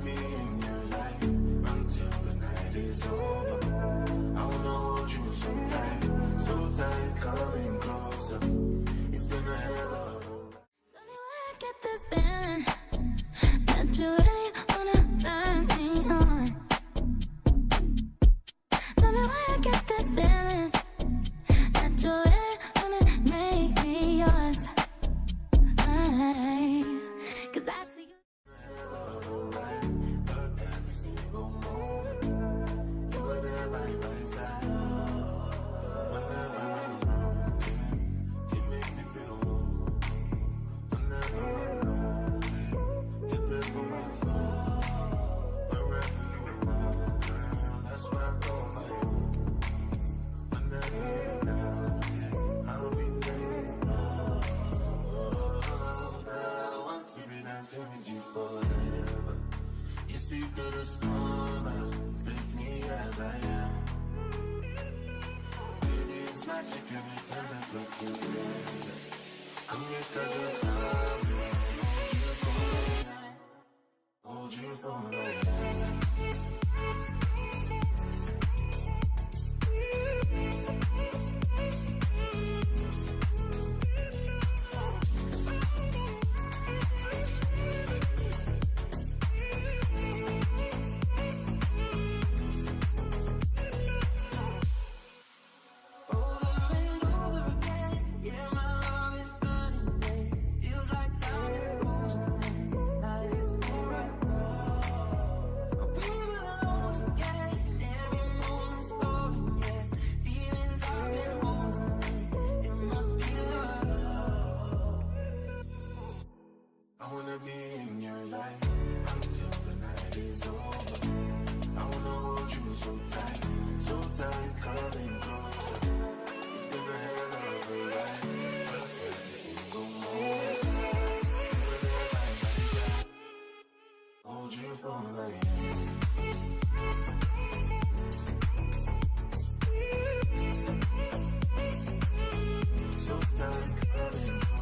be in your life until the night is over. I wanna hold you so tight, coming closer. It's been a hell of a ride. Tell me where I get this feeling that you really wanna turn me on. Tell me where I get this feeling that you really wanna make me yours. Cause I see you. You see through the storm, take me as I am. Baby, it's magic every time I look in your eyes. Come here, cause it's time. Hold you for me. I wanna be in your life until the night is over. I wanna hold you so tight, coming closer. It's been a hell of a ride, but every single moment, hold you for my hand. So tight, coming closer.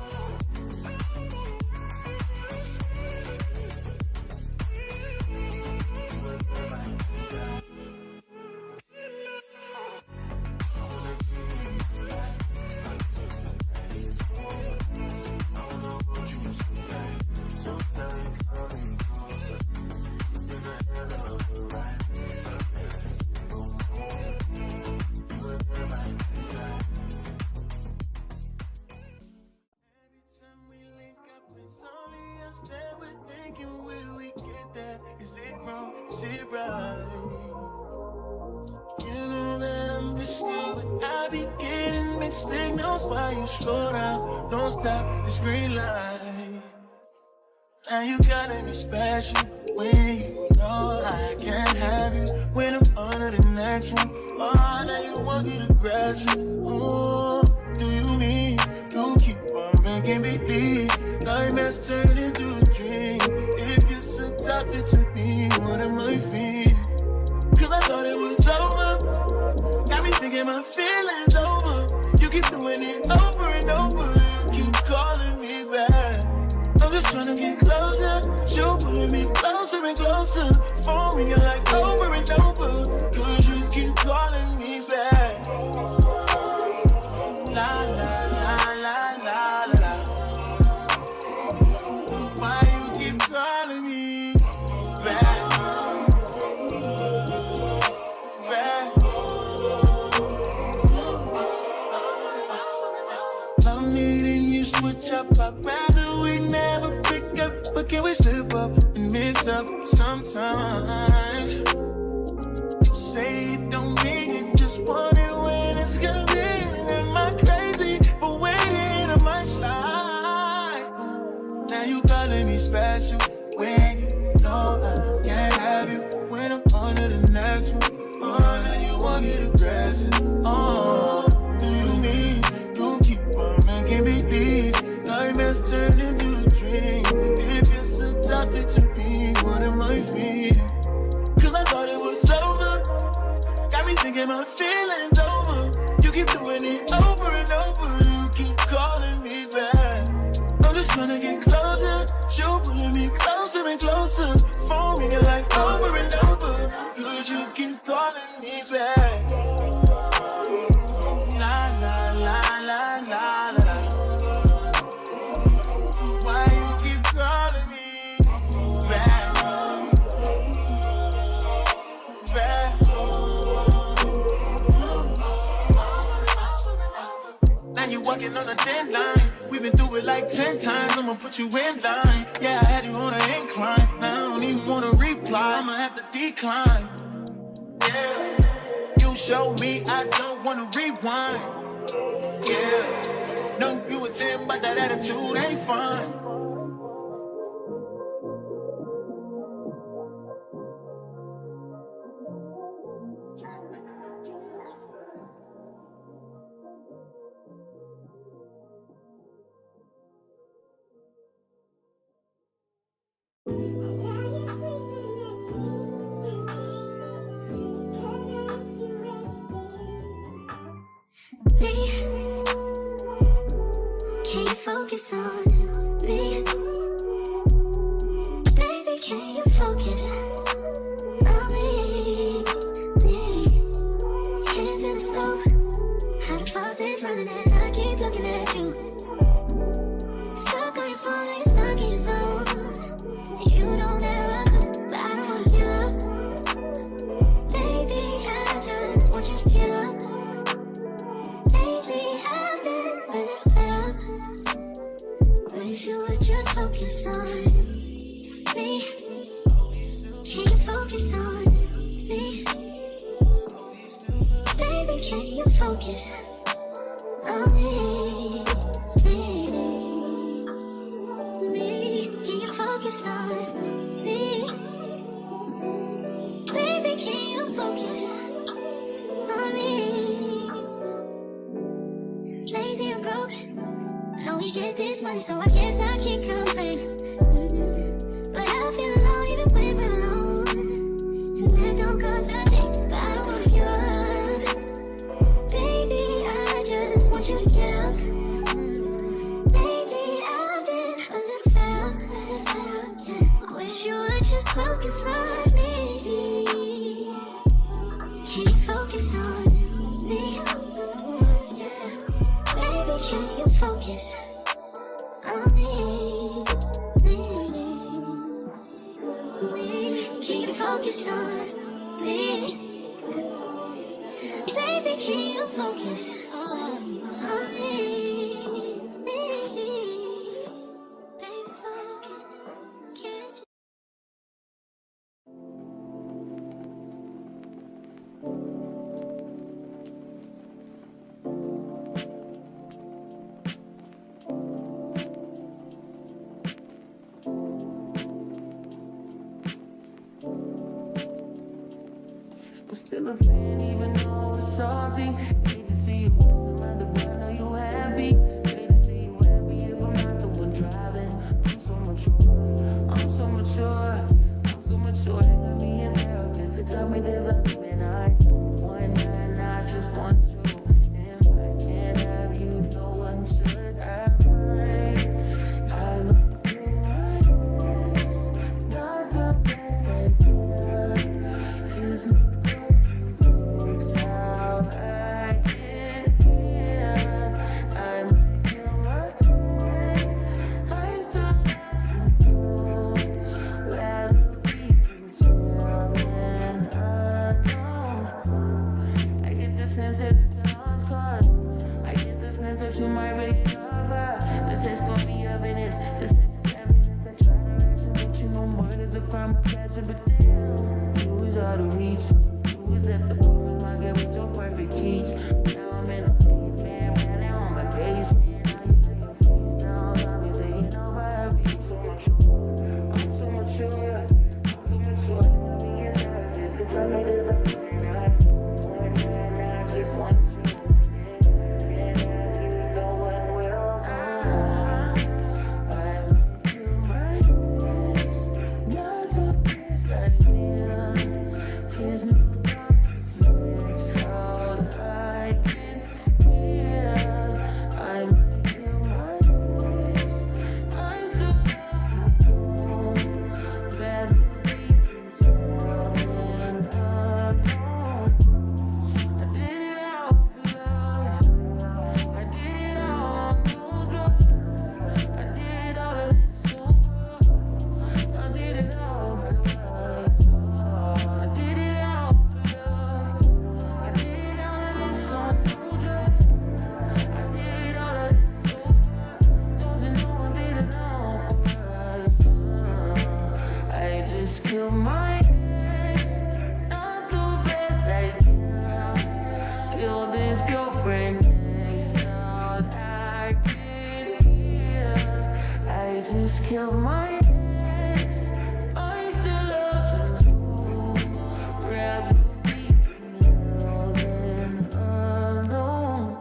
Is it wrong? Is it right? You know that I'm missing you, but I be getting mixed signals while you slow down. Don't stop this green light. Now you gotta be special when you know I can't have you. When I'm under the next one, oh, now you won't get aggressive. Oh, do you mean you keep on making me believe nightmares turn into a dream? If you're so toxic to me, what am I feeling? Cause I thought it was over. Got me thinking my feelings over. You keep doing it over and over. You keep calling me back. I'm just trying to get closer. You pulling me closer and closer. Phone ringing like over and over. Cause you keep calling me back. La la la la la la. Why you keep calling me back? Love needing you switch up. I'd rather we never pick up, but can we slip up and mix up sometimes? You say it don't mean it, just want it when it's convenient. Am I crazy for waiting on my side? Now you calling me special when you know I can't have you. When I'm under the next one, oh, now you won't get aggressive. Oh, do you mean you keep on making me believe nightmares turn into a dream? If you're so toxic to me, what am I feeling? Cause I thought it was over. Got me thinking my feelings over. You keep doing it over and over. You keep calling me back. I'm just trying to get closer. You pulling me closer and closer. it like 10 times, I'ma put you in line. Yeah, I had you on an incline. Now I don't even wanna reply, I'ma have to decline. Yeah, you showed me I don't wanna rewind. Yeah, no, you a 10, but that attitude ain't fine. Me, can you focus on me? Baby, can you focus on me? Hands in the soap, how the faucet's running and I keep looking at you. Stuck on your phone, ain't stuck in your zone. You don't ever come, but I don't wanna give up. Baby, I just want you to get up. Lately I've been a little fed up. Wish you would just focus on me. Can you focus on me? Baby, can you focus on me? Can you focus on me? Baby, can you focus on me? Lazy and broke, I know we get this money, so I guess I can't complain. But I feel alone even when we're alone, and that don't cause a thing, but I don't wanna give up. Baby, I just want you to get up. Lately I've been a little fed up. I wish you would just focus on me. Can you focus on me? Baby, can you focus on me? Can you focus on me? Baby, can you focus on me? Baby, focus, can't you? I'm still a fan even though it's salty. Hate to see you miss another, but I know you happy. Hate to see you happy if I'm not the one driving. I'm so mature, I'm so mature, I'm so mature. They got me in therapist to tell me there's a limit. I want and I just want you. And if I can't have you, no one should. I love you right. It's not the best idea. It's you might really love her. This is gonna be evidence. This text is evidence. I try to ration, but you know murder's a crime of passion. But damn, you was out of reach. You was at the bottom of my game with your perfect keys. Now I'm in a phase, man. Man, now on my page. Now you lay your face down. I'm just saying over happy. I'm so mature. I'm so mature. I'll be in there just to tell me this. I just want you. just killed my ex. Not the best idea. Kill this girlfriend next. Now I can hear. I just killed my ex. I still love you. Rather be now than alone.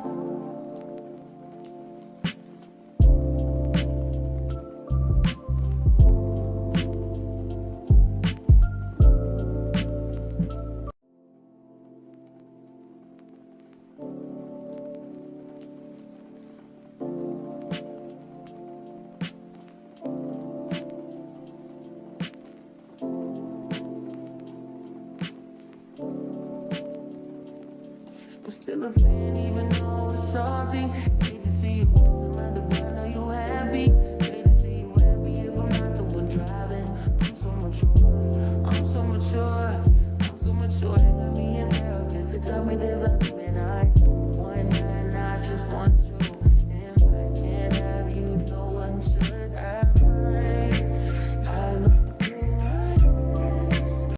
I'm still a fan even though it's salty. Hate to see you with some other, but I know you happy. Hate to see you happy if I'm not the one driving. I'm so mature, I'm so mature, I'm so mature. They got me in therapist to tell me there's a